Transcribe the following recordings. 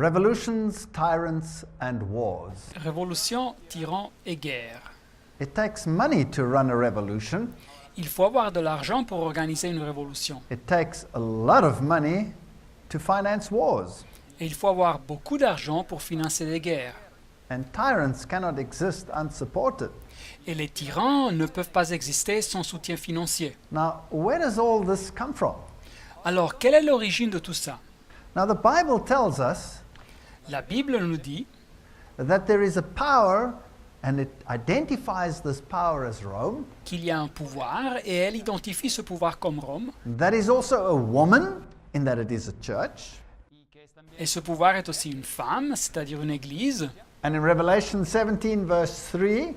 Revolutions, tyrants, and wars. Révolution, tyran et guerre. It takes money to run a revolution. Il faut avoir de l'argent pour organiser une révolution. It takes a lot of money to finance wars. Et il faut avoir beaucoup d'argent pour financer les guerres. And tyrants cannot exist unsupported. Et les tyrans ne peuvent pas exister sans soutien financier. Now, where does all this come from? Alors, quelle est l'origine de tout ça? Now, the Bible tells us La Bible nous dit that there is a power, and it identifies this power as Rome. qu'il y a un pouvoir, et elle identifie ce pouvoir comme Rome. That is also a woman, in that it is a church. Et ce pouvoir est aussi une femme, c'est-à-dire une église. And in Revelation 17, verse 3,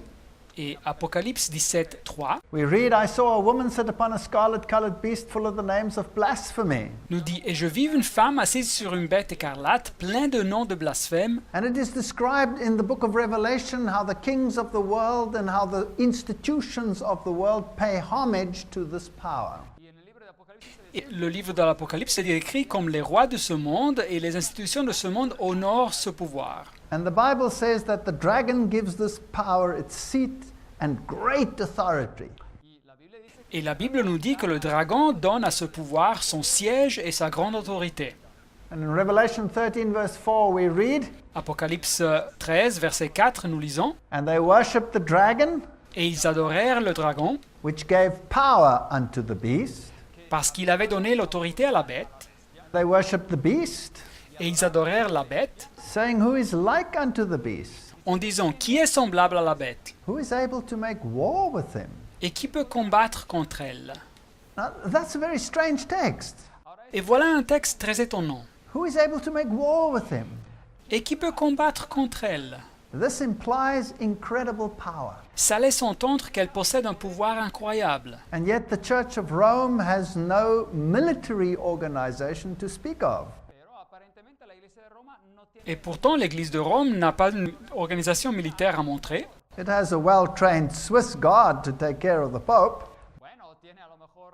Et Apocalypse 17, 3 we read, I saw a woman sit upon a scarlet-colored beast full of the names of blasphemy. nous dit « Et je vis une femme assise sur une bête écarlate, plein de noms de blasphème. And it is described in the book of Revelation how the kings of the world and how the institutions of the world pay homage to this power. » Et le livre de l'Apocalypse est décrit comme les rois de ce monde et les institutions de ce monde honorent ce pouvoir. And the Bible says that the dragon gives this power its seat and great authority. Et la Bible nous dit que le dragon donne à ce pouvoir son siège et sa grande autorité. And in Revelation 13, verse 4, we read, Apocalypse 13, verset 4, nous lisons « And they worshipped the dragon, Et ils adorèrent le dragon, which gave power unto the beast. parce qu'il avait donné l'autorité à la bête. They worshipped the beast, Et ils adorèrent la bête, saying, Who is like unto the beast? en disant « Qui est semblable à la bête Who is able to make war with him? » et qui peut combattre contre elle. Now, that's a very strange text. Et voilà un texte très étonnant. Who is able to make war with him? Et qui peut combattre contre elle. This implies incredible power. Ça laisse entendre qu'elle possède un pouvoir incroyable. And yet the Church of Rome has no military organization to speak of. Et pourtant, l'Église de Rome n'a pas une organisation militaire à montrer. It has a well-trained Swiss guard to take care of the Pope,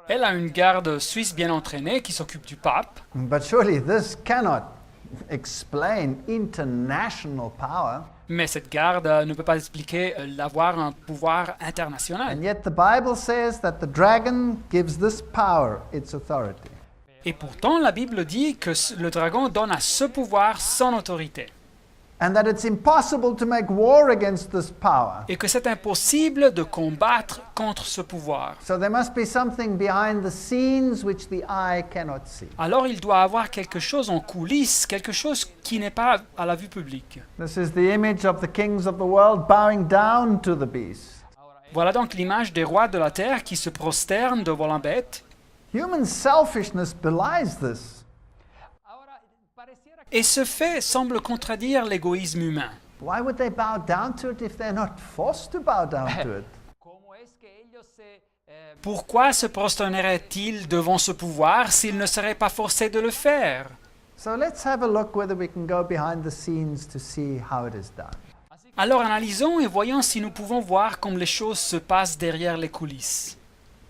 Elle a une garde suisse bien entraînée qui s'occupe du pape. but surely this cannot explain international power. Mais cette garde ne peut pas expliquer d'avoir un pouvoir international. And yet the Bible says that the dragon gives this power its authority. Et pourtant, la Bible dit que le dragon donne à ce pouvoir son autorité. And that it's impossible to make war against this power. Et que c'est impossible de combattre contre ce pouvoir. So there must be something behind the scenes which the eye cannot see. Alors il doit avoir quelque chose en coulisses, quelque chose qui n'est pas à la vue publique. This is the image of the kings of the world bowing down to the beast. Voilà donc l'image des rois de la terre qui se prosternent devant la bête. Human selfishness belies this. Et ce fait semble contradire l'égoïsme humain. Why would they bow down to it if they're not forced to bow down to it? Pourquoi se prosterneraient-ils devant ce pouvoir s'ils ne seraient pas forcés de le faire? So let's have a look whether we can go behind the scenes to see how it is done. Alors analysons et voyons si nous pouvons voir comme les choses se passent derrière les coulisses.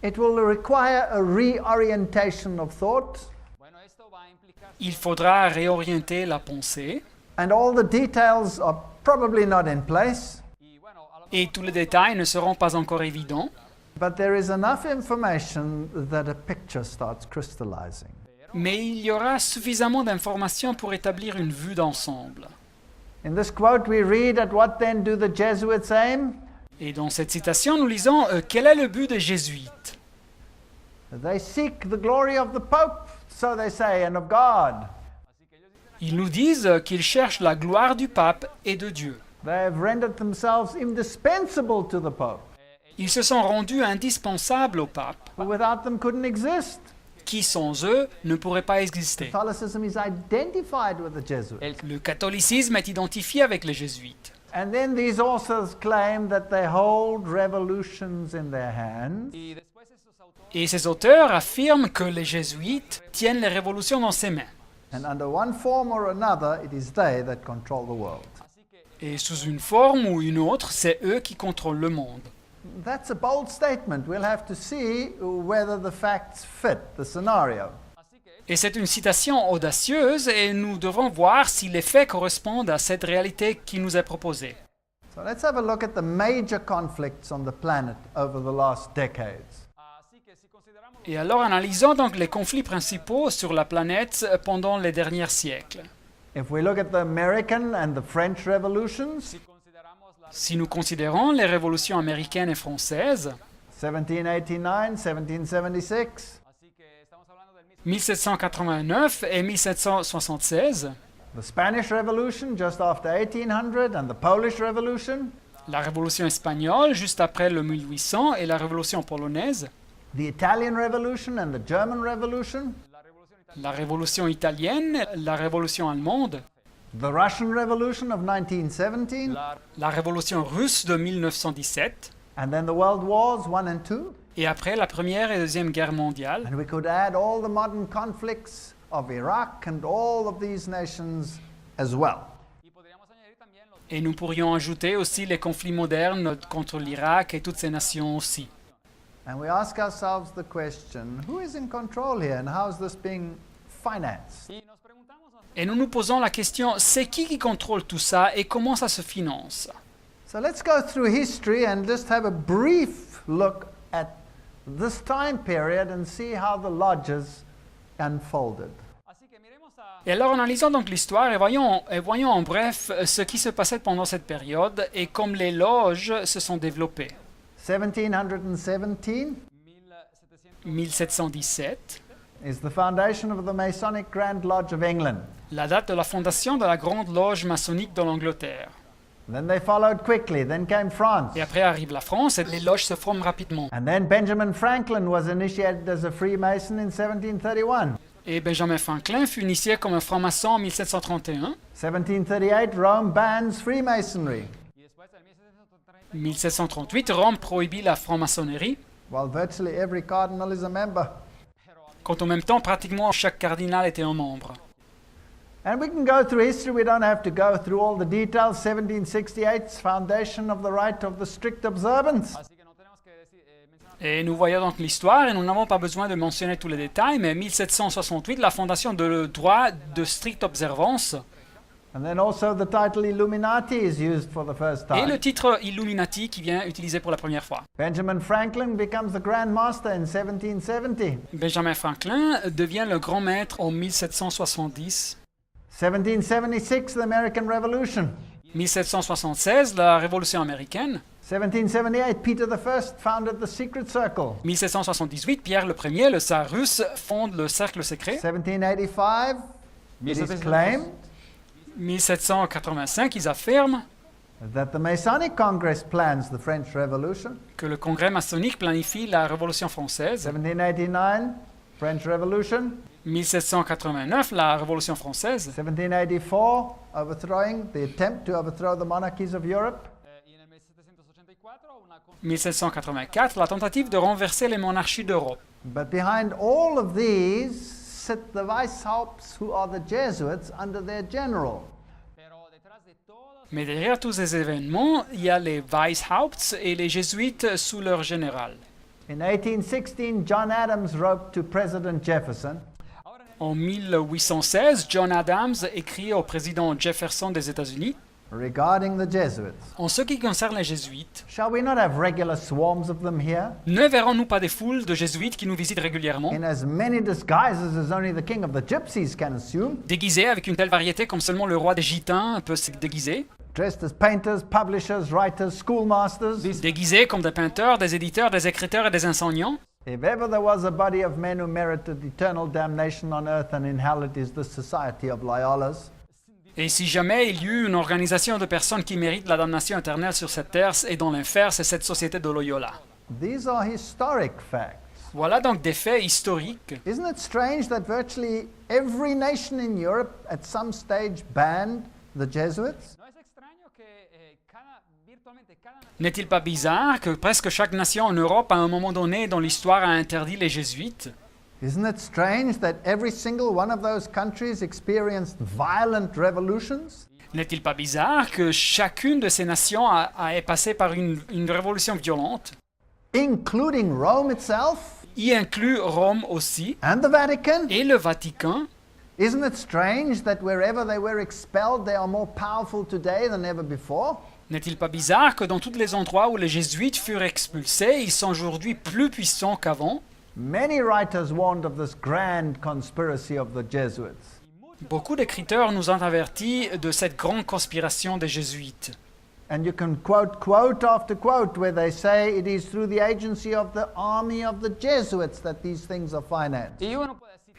It will require a reorientation of thought, Il faudra réorienter la pensée and all the details are probably not in place, et tous les détails ne seront pas encore évidents, but there is enough information that a picture starts crystallizing. mais il y aura suffisamment d'informations pour établir une vue d'ensemble. In this quote we read, At what then do the Jesuits aim? Et dans cette citation, nous lisons quel est le but des jésuites? They seek the glory of the Pope, so they say, and of God. Ils nous disent qu'ils cherchent la gloire du pape et de Dieu. They have rendered themselves indispensable to the Pope, Ils se sont rendus indispensables au pape, who without them couldn't exist. qui sans eux ne pourraient pas exister. Catholicism is identified with the Jesuits. Le catholicisme est identifié avec les jésuites. And then these authors claim that they hold revolutions in their hands. Et ces auteurs affirment que les jésuites tiennent les révolutions dans ses mains. And under one form or another, it is they that control the world. Et sous une forme ou une autre, c'est eux qui contrôlent le monde. That's a bold statement. We'll have to see whether the facts fit the scenario. Et c'est une citation audacieuse et nous devons voir si les faits correspondent à cette réalité qui nous est proposée. So let's have a look at the major conflicts on the planet over the last decades. Et alors analysons donc les conflits principaux sur la planète pendant les derniers siècles. If we look at the American and the French revolutions, Si nous considérons les révolutions américaines et françaises, 1789, 1776, 1789 et 1776, the Spanish Revolution just after 1800 and the Polish Revolution, la révolution espagnole juste après le 1800 et la révolution polonaise, the Italian Revolution and the German Revolution, la révolution italienne, la révolution allemande, the Russian Revolution of 1917, la révolution russe de 1917, and then the World Wars 1 and 2. et après la Première et Deuxième Guerre mondiale. And we could add all the modern conflicts of Iraq and all of these nations as well. Et nous pourrions ajouter aussi les conflits modernes contre l'Irak et toutes ces nations aussi. And we ask ourselves the question, who is in control here and how is this being financed? Et nous nous posons la question, c'est qui contrôle tout ça et comment ça se finance? So let's go through history and just have a brief look at this time period and see how the lodges unfolded. Et alors analysons donc l'histoire et voyons en bref ce qui se passait pendant cette période et comme les loges se sont développées. 1717 1717, is the foundation of the Masonic Grand Lodge of England. la date de la fondation de la Grande Loge maçonnique de l'Angleterre. Then they followed quickly. Then came France. Et après arrive la France et les loges se forment rapidement. And then Benjamin Franklin was initiated as a Freemason in 1731. Et Benjamin Franklin fut initié comme un franc-maçon en 1731. 1738, Rome bans Freemasonry, 1738, Rome prohibit la franc-maçonnerie, while virtually every cardinal is a member. quand en même temps pratiquement chaque cardinal était un membre. And we can go through history. We don't have to go through all the details. 1768's foundation of the right of the strict observance. Et nous voyons donc l'histoire et nous n'avons pas besoin de mentionner tous les détails, mais 1768, la fondation de le droit de stricte observance. And then also the title Illuminati is used for the first Et time. le titre Illuminati qui vient utilisé pour la première fois. Benjamin Franklin becomes the Grand Master in 1770. Benjamin Franklin devient le grand maître en 1770. 1776, the American Revolution. 1776, la Révolution américaine. 1778, Peter I founded the Secret Circle. 1778, Pierre le Premier, le tsar russe, fonde le cercle secret. 1785, it is claimed 1785, ils affirment that the Masonic Congress plans the French Revolution. que le congrès maçonnique planifie la Révolution française. 1789, French Revolution. 1789, la Révolution française. 1784, the attempt to overthrow the monarchies of Europe. 1784, la tentative de renverser les monarchies d'Europe. But behind all of these sit the Weishaupts, who are the Jesuits under their general. Mais derrière tous ces événements, il y a les Weishaupts et les jésuites sous leur général. In 1816, John Adams wrote to President Jefferson, En 1816, John Adams écrit au président Jefferson des États-Unis regarding the Jesuits, en ce qui concerne les jésuites. shall we not have regular swarms of them here, Ne verrons-nous pas des foules de jésuites qui nous visitent régulièrement, in as many disguises as only the king of the gypsies can assume, déguisés avec une telle variété comme seulement le roi des gitans peut se déguiser, dressed as painters, publishers, writers, schoolmasters? déguisés comme des peinteurs, des éditeurs, des écriteurs et des enseignants? If ever there was a body of men who merited eternal damnation on earth, and in hell it is the Society of Loyolas. Et si jamais il y eut une organisation de personnes qui méritent la damnation éternelle sur cette terre et dans l'enfer, c'est cette société de Loyola. These are historic facts. Voilà donc des faits historiques. Isn't it strange that virtually every nation in Europe at some stage banned the Jesuits? N'est-il pas bizarre que presque chaque nation en Europe, à un moment donné dans l'histoire, a interdit les jésuites? Isn't it strange that every single one of those countries experienced violent revolutions? N'est-il pas bizarre que chacune de ces nations est passée par une révolution violente, Including Rome itself? y inclut Rome aussi, and the Vatican. et le Vatican. Isn't it strange that wherever they were expelled, they are more powerful today than ever before? N'est-il pas bizarre que dans tous les endroits où les jésuites furent expulsés, ils sont aujourd'hui plus puissants qu'avant? Many writers warned of this grand conspiracy of the Jesuits. Beaucoup d'écriteurs nous ont avertis de cette grande conspiration des jésuites. And you can quote after quote where they say it is through the agency of the army of the Jesuits that these things are financed.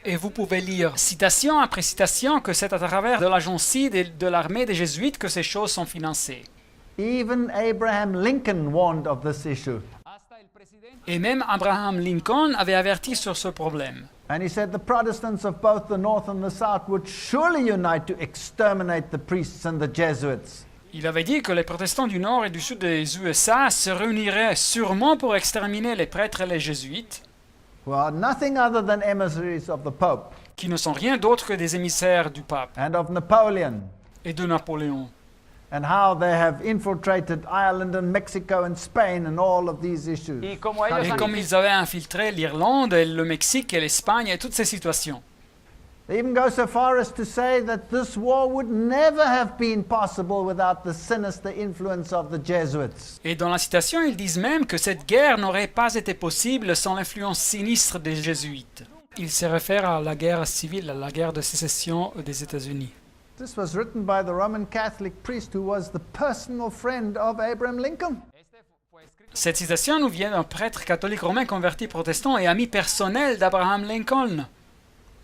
Et vous pouvez lire citation après citation que c'est à travers de l'agency de l'armée des jésuites que ces choses sont financées. Even Abraham Lincoln warned of this issue. Et même Abraham Lincoln avait averti sur ce problème. And he said the Protestants of both the North and the South would surely unite to exterminate the priests and the Jesuits. Il avait dit que les protestants du nord et du sud des USA se réuniraient sûrement pour exterminer les prêtres et les jésuites, Who are nothing other than emissaries of the Pope qui ne sont rien d'autre que des émissaires du pape and of Napoleon, et de Napoléon. and how they have infiltrated Ireland and Mexico and Spain and all of these issues. Et comme ils avaient infiltré l'Irlande, et le Mexique et l'Espagne et toutes ces situations. They even go so far as to say that this war would never have been possible without the sinister influence of the Jesuits. Et dans la citation, ils disent même que cette guerre n'aurait pas été possible sans l'influence sinistre des jésuites. Ils se réfèrent à la guerre civile, à la guerre de sécession des États-Unis. This was written by the Roman Catholic priest who was the personal friend of Abraham Lincoln. Cette citation nous vient d'un prêtre catholique romain converti protestant et ami personnel d'Abraham Lincoln.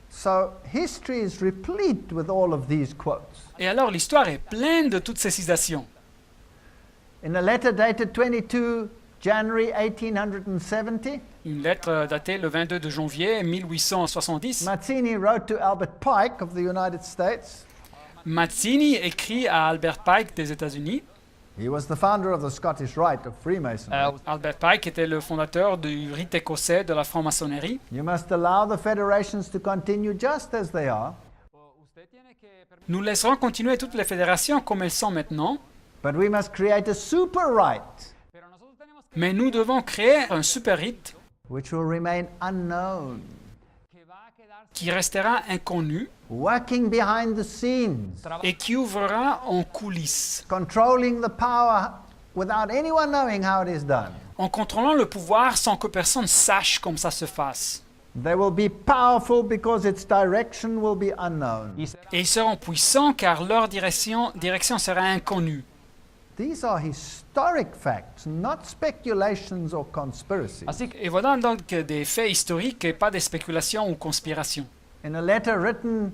So history is replete with all of these quotes. Et alors l'histoire est pleine de toutes ces citations. In a letter dated 22 January 1870, Une lettre datée le 22 de janvier 1870, Mazzini wrote to Albert Pike of the United States. Mazzini écrit à Albert Pike des États-Unis. He was the founder of the Scottish Rite of Freemasonry. Albert Pike était le fondateur du rite écossais de la franc-maçonnerie. You must allow the federations to continue just as they are, Nous laisserons continuer toutes les fédérations comme elles sont maintenant, but we must create a super rite mais nous devons créer un super rite which will remain unknown, qui restera inconnu working behind the scenes, et qui ouvrira en coulisses, controlling the power without anyone knowing how it is done. en contrôlant le pouvoir sans que personne sache comment ça se fasse. They will be powerful because its direction will be unknown. Et ils seront puissants car leur direction sera inconnue. These are historic facts, not speculations or conspiracies. Et voilà donc des faits historiques et pas des spéculations ou conspirations. In a letter written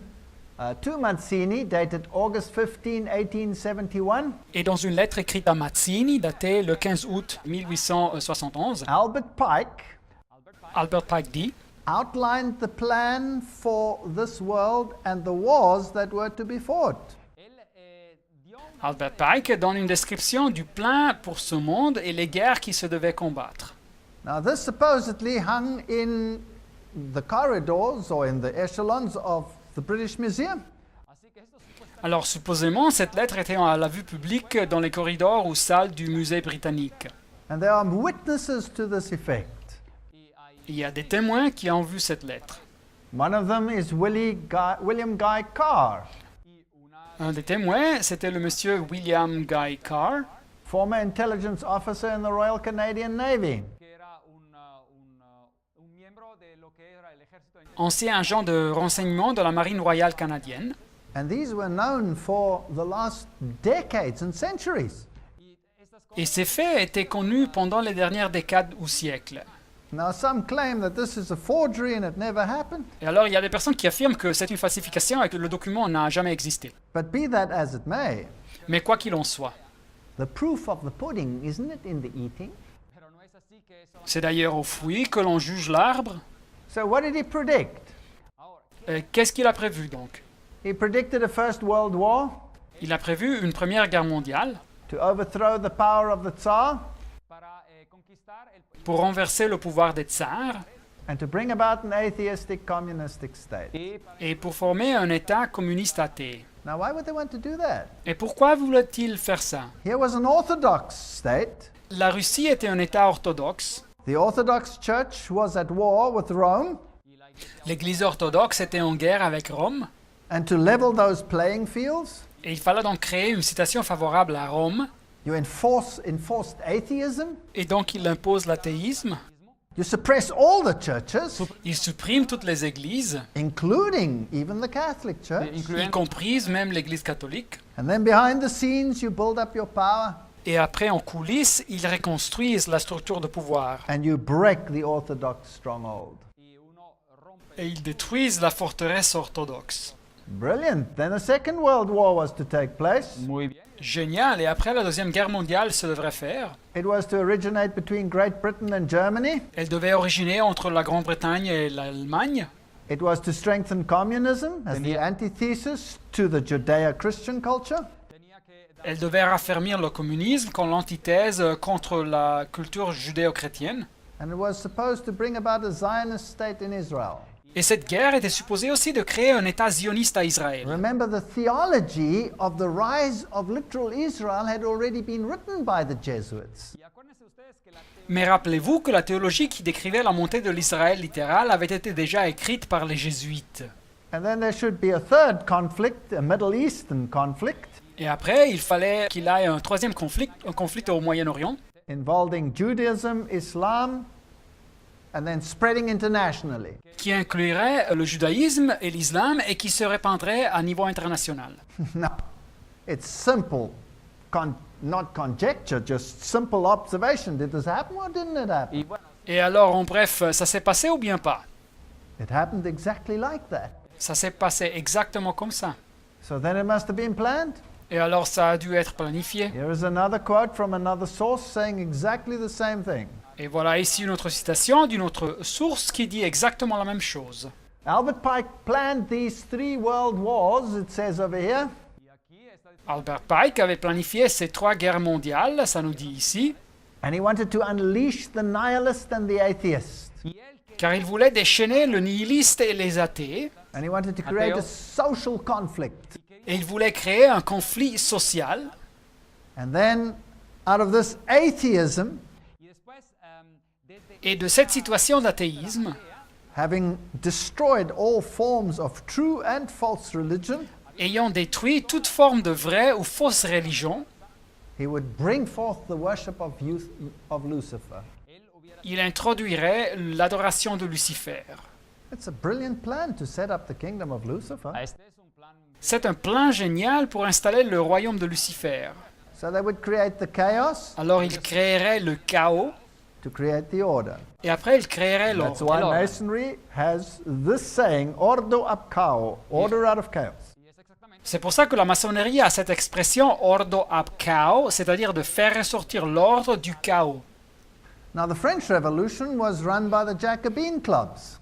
to Mazzini, dated August 15, 1871, Et dans une lettre écrite à Mazzini, datée le 15 août 1871, Albert Pike Albert Pike dit outlined the plan for this world and the wars that were to be fought. Albert Pike donne une description du plan pour ce monde et les guerres qui se devaient combattre. Now, this supposedly hung in the corridors or in the echelons of the British Museum. Alors supposément, cette lettre était à la vue publique dans les corridors ou salles du musée britannique. And there are witnesses to this effect. Il y a des témoins qui ont vu cette lettre. One of them is William Guy Carr, Un des témoins, c'était le monsieur William Guy Carr, former intelligence officer in the Royal Canadian Navy. ancien agent de renseignement de la Marine royale canadienne. And these were known for the last decades and centuries. Et ces faits étaient connus pendant les dernières décades ou siècles. Now, some claim that this is a forgery and it never happened. Et alors, il y a des personnes qui affirment que c'est une falsification et que le document n'a jamais existé. But be that as it may, Mais quoi qu'il en soit, the proof of the pudding, isn't it in the eating? c'est d'ailleurs au fruit que l'on juge l'arbre. So what did he predict? Qu'est-ce qu'il a prévu donc? He predicted a First World War Il a prévu une première guerre mondiale to overthrow the power of the Tsar pour renverser le pouvoir des tsars and to bring about an atheistic communistic state. et pour former un État communiste athée. Now, why would they want to do that? Et pourquoi voulait-il faire ça? Here was an orthodox state La Russie était un État orthodoxe The Orthodox Church was at war with Rome, L'Église orthodoxe était en guerre avec Rome, and to level those playing fields, et il fallait donc créer une situation favorable à Rome, you enforced atheism, et donc il impose l'athéisme, you suppress all the churches, il supprime toutes les églises, including even the Catholic Church, y comprise même l'Église catholique, and then behind the scenes you build up your power et après en coulisses, ils reconstruisent la structure de pouvoir, and you break the Orthodox stronghold. et ils détruisent la forteresse orthodoxe. Brilliant. Then a second world war was to take place. Génial, et après la Deuxième Guerre mondiale se devrait faire. It was to originate between Great Britain and Germany. Elle devait originer entre la Grande-Bretagne et l'Allemagne. It was to strengthen communism as the antithesis to the Judeo-Christian culture. Elle devait raffermir le communisme comme l'antithèse contre la culture judéo-chrétienne. And it was supposed to bring about a Zionist state in Israel. Et cette guerre était supposée aussi de créer un État zioniste à Israël. Remember, the theology of the rise of literal Israel had already been written by the Jesuits. Mais rappelez-vous que la théologie qui décrivait la montée de l'Israël littéral avait été déjà écrite par les jésuites. And then there should be a third conflict, a Middle Eastern conflict, Et après, il fallait qu'il y ait un troisième conflit, un conflit au Moyen-Orient, involving Judaism, Islam, and then spreading internationally. qui inclurait le judaïsme et l'islam et qui se répandrait à niveau international. No, it's simple, not conjecture, just simple observation. Did this happen or didn't it happen? Et alors, en bref, ça s'est passé ou bien pas? It happened exactly like that. Ça s'est passé exactement comme ça. So then it must have been planned. Et alors, ça a dû être planifié. Here is another quote from another source saying exactly the same thing. Et voilà ici une autre citation d'une autre source qui dit exactement la même chose. Albert Pike planned these 3 world wars, it says over here, Albert Pike avait planifié ces 3 guerres mondiales, ça nous dit ici, and he wanted to unleash the nihilist and the atheist. car il voulait déchaîner le nihiliste et les athées, And he wanted to create a social conflict. et il voulait créer un conflit social. And then, out of this atheism, Et de cette situation d'athéisme, having destroyed all forms of true and false religion, ayant détruit toute forme de vraie ou fausse religion, he would bring forth the worship of Lucifer. il introduirait l'adoration de Lucifer. It's a brilliant plan to set up the kingdom of Lucifer. C'est un plan génial pour installer le royaume de Lucifer. So they would create the chaos Alors il créerait le chaos, to create the order. et après il créerait That's l'ordre. why Masonry has this saying, ordo ab chaos, order out of chaos. C'est pour ça que la maçonnerie a cette expression ordo ab chaos, c'est-à-dire de faire ressortir l'ordre du chaos. Now the French Revolution was run by the Jacobin clubs.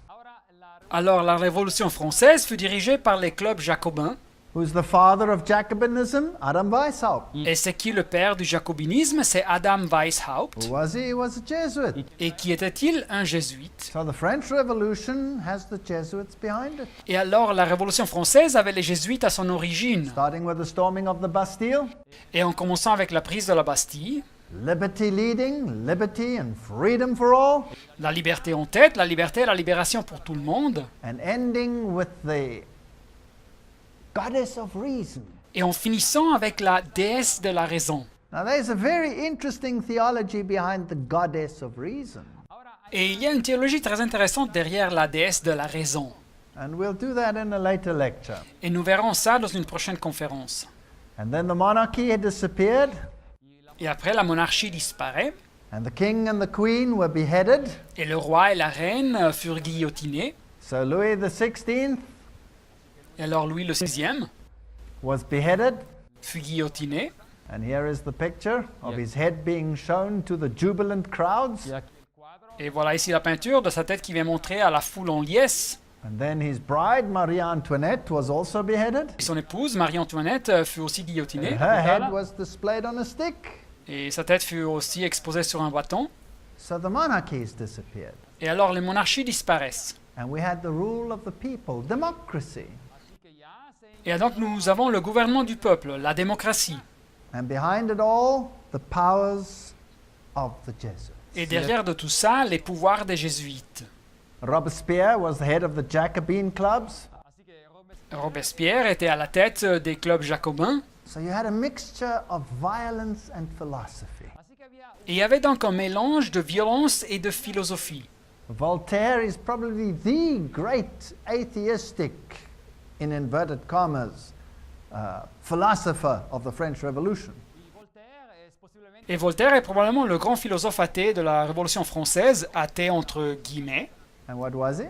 Alors la Révolution française fut dirigée par les clubs jacobins. Who's the father of Jacobinism? Adam Weishaupt. Et c'est qui le père du jacobinisme? C'est Adam Weishaupt. Who was he? He was a Jesuit. Et qui était-il? Un jésuite. So the French Revolution has the Jesuits behind it. Et alors la Révolution française avait les jésuites à son origine. Starting with the storming of the Bastille, Et en commençant avec la prise de la Bastille, liberty leading, liberty and freedom for all, la liberté en tête, la liberté et la libération pour tout le monde, and ending with the goddess of reason. et en finissant avec la déesse de la raison. Now there's a very interesting theology behind the goddess of reason. Et il y a une théologie très intéressante derrière la déesse de la raison. And we'll do that in a later lecture. Et nous verrons ça dans une prochaine conférence. And then the monarchy had disappeared, Et après, la monarchie disparaît, and the king and the queen were beheaded. et le roi et la reine furent guillotinés. So Louis XVI Et alors Louis le XVI was beheaded. fut guillotiné. And here is the picture of his head being shown to the jubilant crowds. Et voilà ici la peinture de sa tête qui vient montrer à la foule en liesse. And then his bride, Marie-Antoinette, was also beheaded. Et son épouse, Marie-Antoinette, fut aussi guillotinée. Her head was displayed on a stick. Et sa tête fut aussi exposée sur un bâton. So the monarchies disappeared. Et alors les monarchies disparaissent. And we had the rule of the people, democracy. Et donc nous avons le gouvernement du peuple, la démocratie. And behind it all, the powers of the Jesuits. Et derrière de tout ça, les pouvoirs des jésuites. Robespierre was the head of the Jacobin clubs. Robespierre était à la tête des clubs jacobins. So you had a mixture of violence and philosophy. Et il y avait donc un mélange de violence et de philosophie. Voltaire is probably the great atheistic, in inverted commas, philosopher of the French Revolution. Et Voltaire est probablement le grand philosophe athée de la Révolution française, athée entre guillemets. And what was he?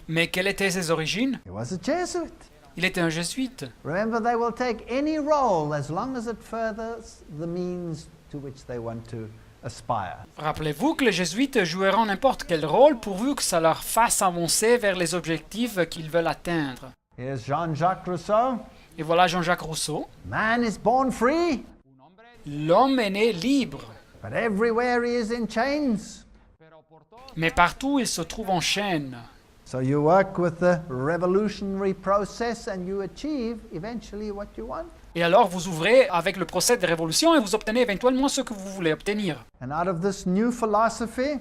Mais quelles étaient ses origines? He was a Jesuit. Il était un jésuite. Remember, they will take any role as long as it furthers the means to which they want to aspire. Rappelez-vous que les jésuites joueront n'importe quel rôle pourvu que ça leur fasse avancer vers les objectifs qu'ils veulent atteindre. Here's Jean-Jacques Rousseau. Et voilà Jean-Jacques Rousseau. Man is born free, L'homme est né libre, but everywhere he is in chains. mais partout il se trouve en chaîne. So you work with the revolutionary process and you achieve eventually what you want. Et alors vous ouvrez avec le procès de révolution et vous obtenez éventuellement ce que vous voulez obtenir. And out of this new philosophy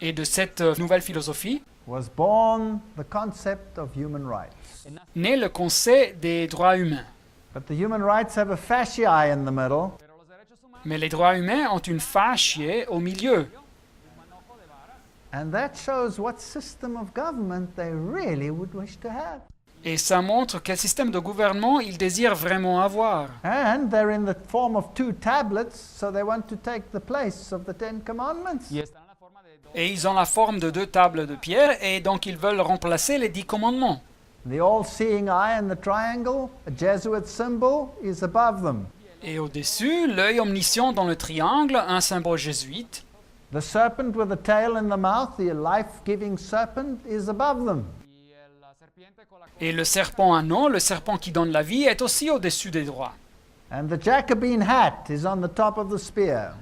Et de cette nouvelle philosophie was born the concept of human rights. naît le concept des droits humains. But the human rights have a fasciae in the middle, Mais les droits humains ont une fascie au milieu. and that shows what system of government they really would wish to have. Et ça montre quel système de gouvernement ils désirent vraiment avoir. And they're in the form of two tablets, so they want to take the place of the Ten Commandments. Et ils ont la forme de deux tables de pierre et donc ils veulent remplacer les 10 commandements. The all-seeing eye in the triangle, a Jesuit symbol, is above them. Et au-dessus, l'œil omniscient dans le triangle, un symbole jésuite. The serpent with a tail in the mouth, the life-giving serpent, is above them. Et le serpent anneau, le serpent qui donne la vie, est aussi au-dessus des droits. And the Jacobin hat is on the top of the spear.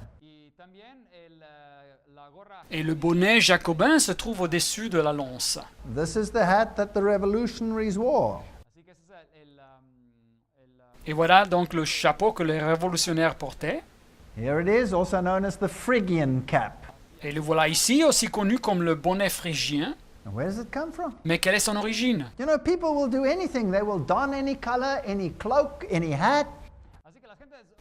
Et le bonnet jacobin se trouve au-dessus de la lance. This is the hat that the revolutionaries wore. Et voilà donc le chapeau que les révolutionnaires portaient. Here it is, also known as the Phrygian cap. Et le voilà ici, aussi connu comme le bonnet phrygien. And where does it come from? Mais quelle est son origine? You know, people will do anything. They will don any color, any cloak, any hat,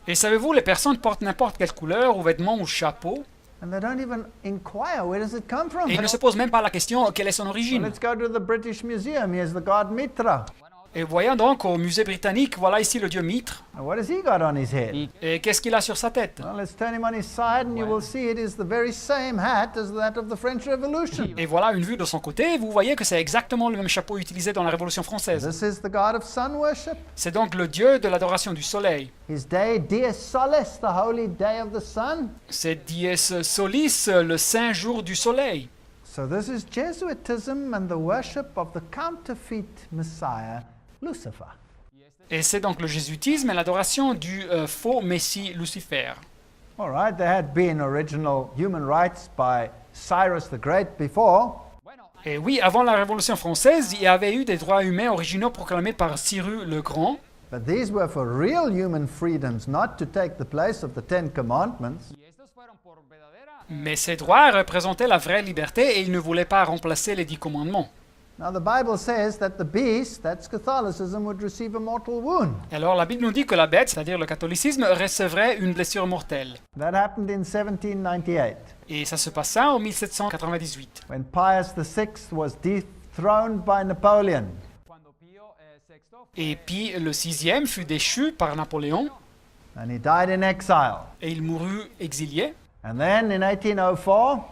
Et savez-vous, les personnes portent n'importe quelle couleur, ou vêtements, ou chapeau, and they don't even inquire where does it come from. et ils ne se posent même pas la question quelle est son origine. Let's go to the British Museum. Here's the god Mitra. Et voyons donc au musée britannique, voilà ici le dieu Mitre. And what has he got on his head? Et qu'est-ce qu'il a sur sa tête? Well, let's turn him on his side, and you will see it is the very same hat as that of the French Revolution. Et voilà une vue de son côté, et vous voyez que c'est exactement le même chapeau utilisé dans la Révolution française. This is the god of sun worship. C'est donc le dieu de l'adoration du soleil. His day, Dies Solis, the holy day of the sun. C'est Dies Solis, le saint jour du soleil. So this is Jesuitism and the worship of the counterfeit Messiah, Lucifer. Et c'est donc le jésuitisme et l'adoration du faux messie Lucifer. All right, there had been original human rights by Cyrus the Great before, Et oui, avant la Révolution française, il y avait eu des droits humains originaux proclamés par Cyrus le Grand. but these were for real human freedoms, not to take the place of the Ten Commandments. Mais ces droits représentaient la vraie liberté et ils ne voulaient pas remplacer les 10 commandements. Now the Bible says that the beast, that's Catholicism, would receive a mortal wound. Alors la Bible nous dit que la bête, c'est-à-dire le catholicisme, recevrait une blessure mortelle. That happened in 1798, Et ça se passa en 1798, when Pius VI was dethroned by Napoleon. et Pie le VIe fut déchu par Napoléon And he died in exile. et il mourut exilé. And then in 1804,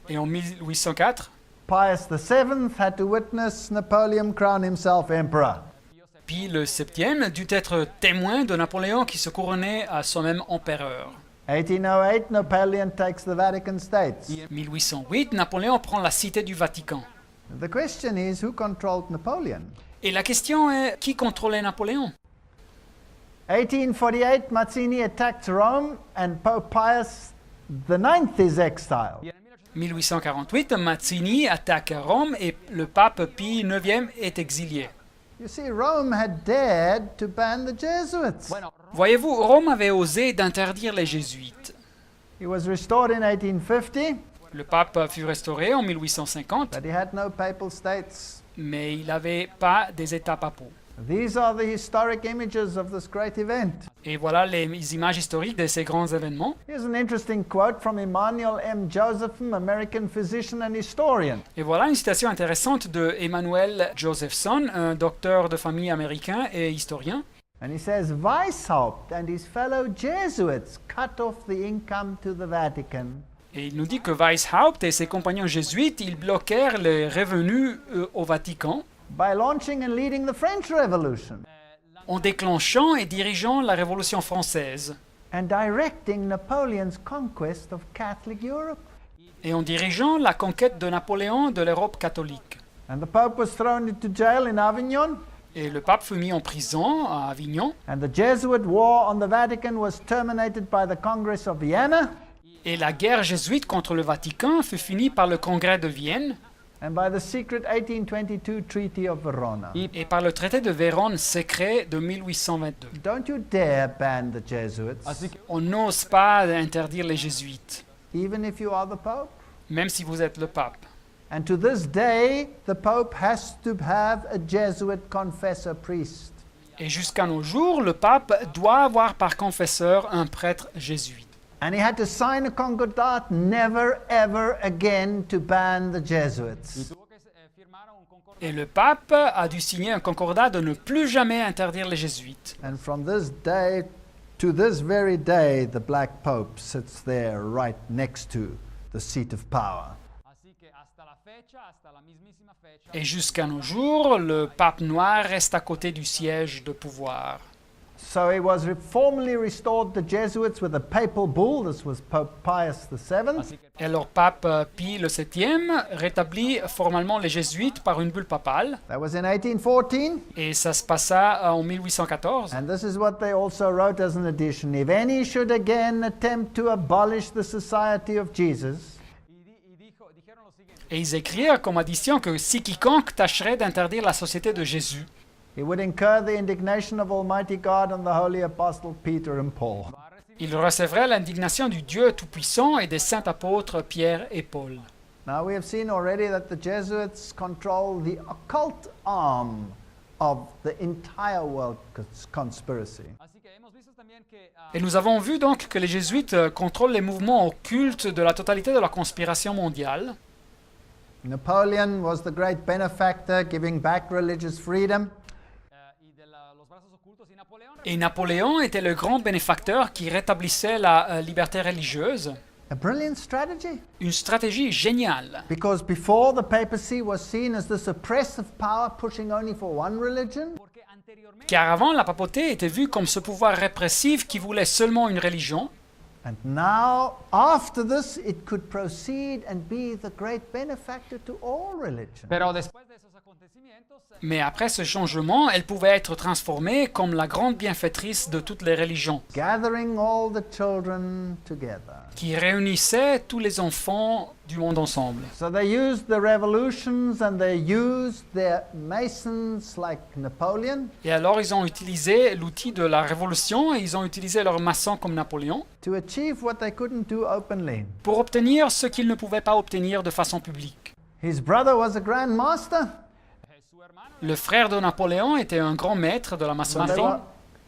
Et en 1804, Pius VII had to witness Napoleon crown himself emperor. Pie le VIIe dut être témoin de Napoléon qui se couronnait à soi-même empereur. 1808, Napoleon takes the Vatican States. 1808, Napoléon prend la cité du Vatican. The question is, who controlled Napoleon? Et la question est, qui contrôlait Napoléon? 1848, Mazzini attacks Rome and Pope Pius IX is exiled. 1848, Mazzini attaque Rome et le pape Pie IX est exilé. You see, Rome had dared to ban the Jesuits. Voyez-vous, Rome avait osé d'interdire les jésuites. He was restored in 1850, Le pape fut restauré en 1850, but he had no papal states. mais il n'avait pas des états papaux. These are the historic images of this great event. Et voilà les images historiques de ces grands événements. Here's an interesting quote from Emmanuel M. Josephson, American physician and historian. Et voilà une citation intéressante de Emmanuel Josephson, un docteur de famille américain et historien. And he says, Weishaupt and his fellow Jesuits cut off the income to the Vatican Et il nous dit que Weishaupt et ses compagnons jésuites, ils bloquèrent les revenus au Vatican by launching and leading the French Revolution en déclenchant et dirigeant la Révolution française and directing Napoleon's conquest of Catholic Europe. et en dirigeant la conquête de Napoléon de l'Europe catholique. And the Pope was thrown into jail in Avignon, Et le pape fut mis en prison à Avignon. and the Jesuit war on the Vatican was terminated by the Congress of Vienna Et la guerre jésuite contre le Vatican fut finie par le congrès de Vienne and by the secret 1822 Treaty of Verona. et par le traité de Vérone secret de 1822. Don't you dare ban the Jesuits, On n'ose pas interdire les jésuites, even if you are the Pope. même si vous êtes le pape. And to this day, the Pope has to have a Jesuit confessor priest. Et jusqu'à nos jours, le pape doit avoir par confesseur un prêtre jésuite. And he had to sign a concordat never ever again to ban the Jesuits. Et le pape a dû signer un concordat de ne plus jamais interdire les jésuites. And from this day to this very day, the Black Pope sits there right next to the seat of power. Et jusqu'à nos jours, le pape noir reste à côté du siège de pouvoir. So he was formally restored the Jesuits with a papal bull. This was Pope Pius VII. Et alors pape Pie le VII rétablit formellement les jésuites par une bulle papale. That was in 1814. Et ça se passa en 1814. And this is what they also wrote as an addition. If any should again attempt to abolish the Society of Jesus, Et ils écrirent comme addition que si quiconque tâcherait d'interdire la société de Jésus, he would incur the indignation of Almighty God and the holy apostle Peter and Paul. il recevrait l'indignation du Dieu Tout-Puissant et des saints apôtres Pierre et Paul. Now we have seen already that the Jesuits control the occult arm of the entire world conspiracy. Et nous avons vu donc que les jésuites contrôlent les mouvements occultes de la totalité de la conspiration mondiale. Napoleon was the great benefactor, giving back religious freedom. Et Napoléon était le grand bénéfacteur qui rétablissait la liberté religieuse. A brilliant strategy. Une stratégie géniale. Because before, the papacy was seen as this oppressive power pushing only for one religion. Car avant, la papauté était vue comme ce pouvoir répressif qui voulait seulement une religion. And now, after this, it could proceed and be the great benefactor to all religion. Mais après ce changement, elle pouvait être transformée comme la grande bienfaitrice de toutes les religions, Gathering all the children together. qui réunissait tous les enfants du monde ensemble. So they used the revolutions and they used their masons like Napoleon Et alors ils ont utilisé l'outil de la révolution et ils ont utilisé leurs maçons comme Napoléon to achieve what they couldn't do openly. pour obtenir ce qu'ils ne pouvaient pas obtenir de façon publique. His brother was a grand master. Le frère de Napoléon était un grand maître de la They maçonnerie. were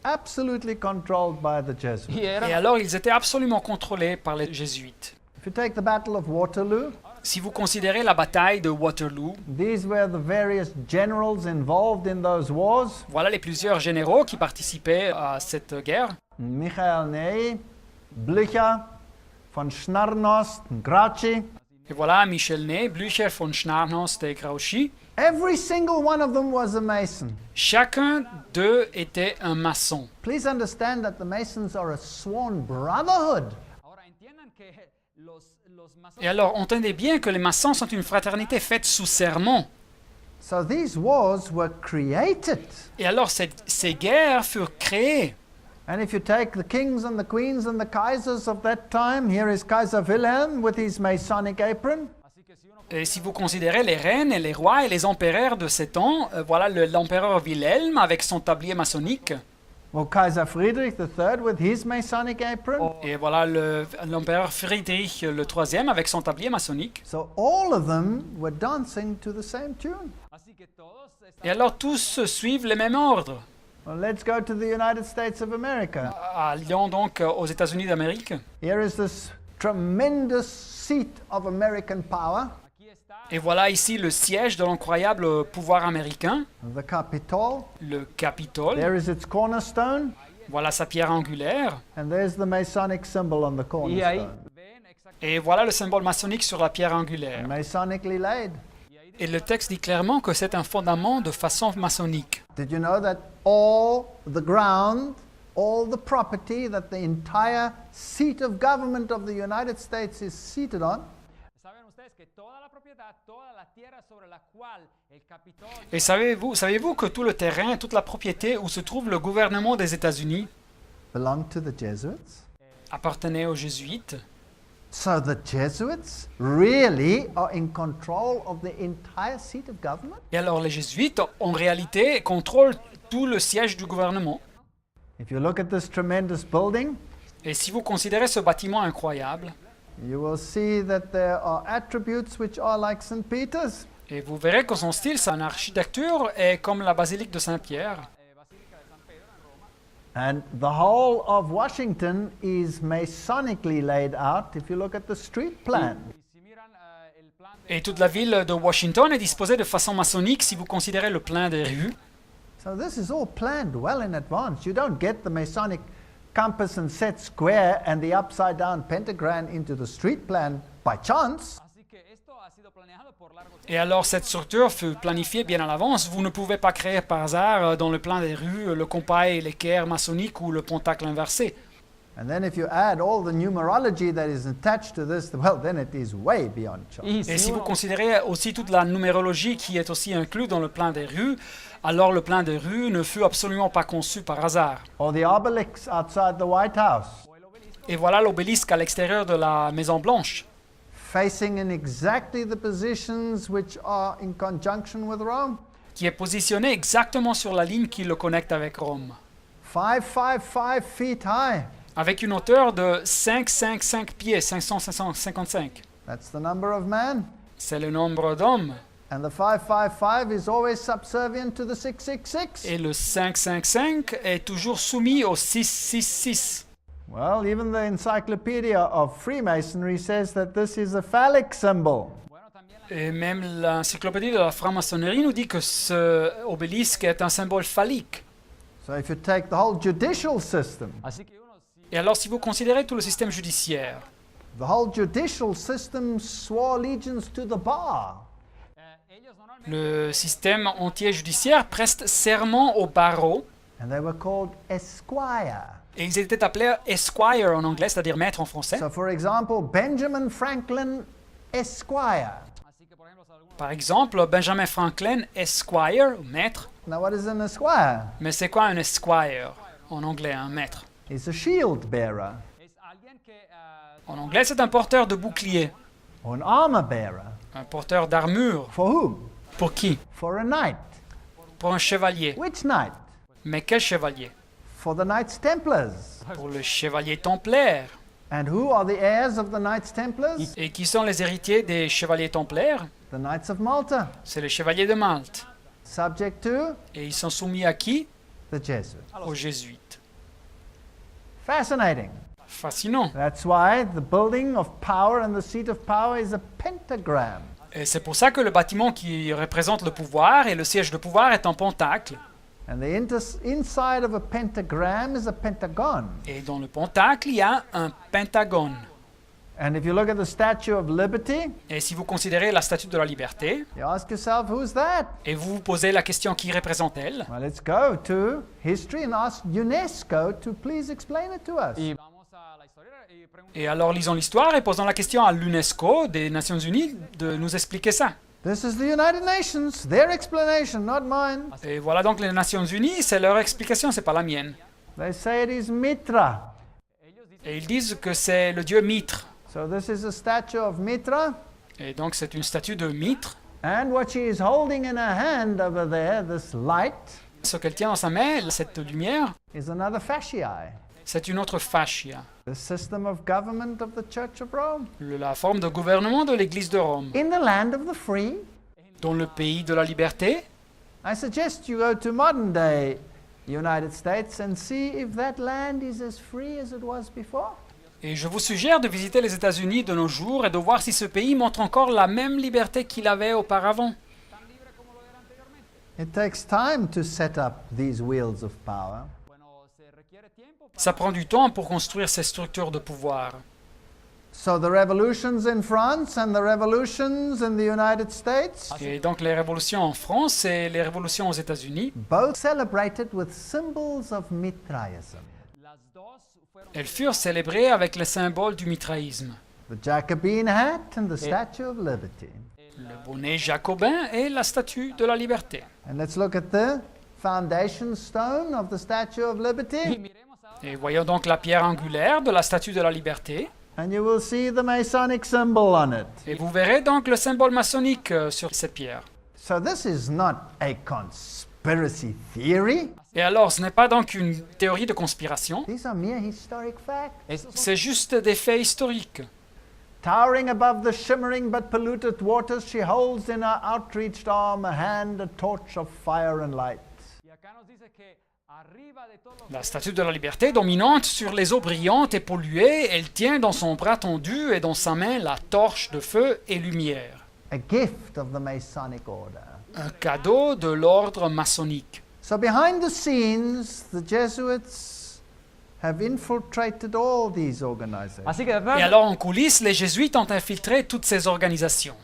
absolutely controlled by the Jesuits. Et alors ils étaient absolument contrôlés par les jésuites. If you take the Battle of Waterloo, Si vous considérez la bataille de Waterloo, these were the various generals involved in those wars. voilà les plusieurs généraux qui participaient à cette guerre. Michael Ney, Blücher, von Schnarrnost, Grouchy. Et voilà Michel Ney, Blücher, von Schnarrnost et Grouchy. Every single one of them was a Mason. Chacun d'eux était un maçon. Please understand that the Masons are a sworn brotherhood. Et alors, entendez bien que les maçons sont une fraternité faite sous serment. So these wars were created. Et alors, ces guerres furent créées. And if you take the kings and the queens and the kaisers of that time, here is Kaiser Wilhelm with his Masonic apron. Et si vous considérez les reines et les rois et les empereurs de ces temps, voilà l'empereur Wilhelm avec son tablier maçonnique. Well, Kaiser Friedrich III with his Masonic apron. Et voilà l'empereur Friedrich le troisième avec son tablier maçonnique. So all of them were dancing to the same tune. Et alors tous suivent les mêmes ordres. Well, let's go to the United States of America. Allions donc aux États-Unis d'Amérique. Here is this tremendous seat of American power, Et voilà ici le siège de l'incroyable pouvoir américain, the Capitol. le Capitole. There is its cornerstone, Voilà sa pierre angulaire. and there's the Masonic symbol on the cornerstone. Et voilà le symbole maçonnique sur la pierre angulaire. Masonically laid. Et le texte dit clairement que c'est un fondament de façon maçonnique. Did you know that all the ground, all the property that the entire seat of government of the United States is seated on Et savez-vous que tout le terrain, toute la propriété où se trouve le gouvernement des États-Unis belong to the Jesuits? appartenait aux jésuites? So the Jesuits really are in control of the entire seat of government? Et alors les jésuites, en réalité, contrôlent tout le siège du gouvernement. If you look at this tremendous building, Et si vous considérez ce bâtiment incroyable, you will see that there are attributes which are like St. Peter's. et vous verrez que son style, son architecture est comme la basilique de Saint-Pierre. And the whole of Washington is masonically laid out if you look at the street plan. Et toute la ville de Washington est disposée de façon maçonnique si vous considérez le plan des rues. So this is all planned well in advance. You don't get the Masonic compass and set square and the upside down pentagram into the street plan by chance. Et alors cette structure fut planifiée bien à l'avance. Vous ne pouvez pas créer par hasard dans le plan des rues le compas et l'équerre maçonnique ou le pentacle inversé. And then if you add all the numerology that is attached to this, well, then it is way beyond chance. Et si vous considérez aussi toute la numérologie qui est aussi inclue dans le plan des rues, alors le plan des rues ne fut absolument pas conçu par hasard. Or the obelisk outside the White House, Et voilà l'obélisque à l'extérieur de la Maison Blanche, facing in exactly the positions which are in conjunction with Rome. qui est positionné exactement sur la ligne qui le connecte avec Rome, 555 feet high. avec une hauteur de 555 pieds, 555. That's the number of man. C'est le nombre d'hommes. And the 555 is always subservient to the 666. Et le 555 est toujours soumis au 666. Well, even the Encyclopedia of Freemasonry says that this is a phallic symbol. Et même l'encyclopédie de la franc-maçonnerie nous dit que ce obélisque est un symbole phallique. So if you take the whole judicial system, Et alors si vous considérez tout le système judiciaire, the whole judicial system swore allegiance to the bar. le système entier judiciaire preste serment au barreau, And they were called esquire. et ils étaient appelés esquire en anglais, c'est-à-dire maître en français. So for example, Benjamin Franklin Esquire. Par exemple, Benjamin Franklin esquire, maître. Now what is an esquire? Mais c'est quoi un esquire en anglais, un maître? He's a shield bearer En anglais, c'est un porteur de bouclier, or an armor bearer. un porteur d'armure. For whom? Pour qui? For a knight. Pour un chevalier. Which knight? Mais quel chevalier? For the Knights Templars. Pour le chevalier templaire. And who are the heirs of the Knights Templars? Et qui sont les héritiers des chevaliers templaires? The Knights of Malta. C'est les chevaliers de Malte. Subject to Et ils sont soumis à qui? the Jesuits. Aux jésuites. Fascinating. Fascinant. That's why the building of power and the seat of power is a pentagram. Et c'est pour ça que le bâtiment qui représente le pouvoir et le siège de pouvoir est en pentacle. And the inside of a pentagram is a pentagon. Et dans le pentacle, il y a un pentagone. And if you look at the Statue of Liberty, Et si vous considérez la statue de la liberté, you ask yourself, who's that? et vous vous posez la question qui représente-t-elle? Well, let's go to history and ask UNESCO to please explain it to us. Et alors lisons l'histoire et posons la question à l'UNESCO des Nations Unies de nous expliquer ça. This is the United Nations, their explanation, not mine. Et voilà donc les Nations Unies, c'est leur explication, c'est pas la mienne. They say it is Mitra. Et ils disent que c'est le dieu Mitre. So this is a statue of Mitra. Et donc c'est une statue de Mitre. And what she is holding in her hand over there, this light, Ce qu'elle tient dans sa main, cette lumière, is another fasciae, c'est une autre fascia, the system of government of the Church of Rome. la forme de gouvernement de l'Église de Rome. In the land of the free, Dans le pays de la liberté, I suggest you go to modern day United States and see if that land is as free as it was before. et je vous suggère de visiter les États-Unis de nos jours et de voir si ce pays montre encore la même liberté qu'il avait auparavant. It takes time to set up these wheels of power. Ça prend du temps pour construire ces structures de pouvoir. So the revolutions in France and the revolutions in the United States, Et donc les révolutions en France et les révolutions aux États-Unis, both celebrated with symbols of Mithraism. elles furent célébrées avec les symboles du mitraïsme. The Jacobin hat and the Statue of Liberty. Le bonnet jacobin et la statue de la liberté. And let's look at the foundation stone of the Statue of Liberty. Et voyons donc la pierre angulaire de la statue de la liberté. And you will see the Masonic symbol on it. Et vous verrez donc le symbole maçonnique sur cette pierre. So this is not a conspiracy theory. Et alors, ce n'est pas donc une théorie de conspiration, These are mere historic facts. c'est juste des faits historiques. Towering above the shimmering but polluted waters, she holds in her outreached arm a hand, a torch of fire and light. La statue de la liberté, dominante sur les eaux brillantes et polluées, elle tient dans son bras tendu et dans sa main la torche de feu et lumière. A gift of the Masonic order. Un cadeau de l'ordre maçonnique. So behind the scenes, the Jesuits have infiltrated all these organizations. Así que Et alors en coulisses, les jésuites ont infiltré toutes ces organisations.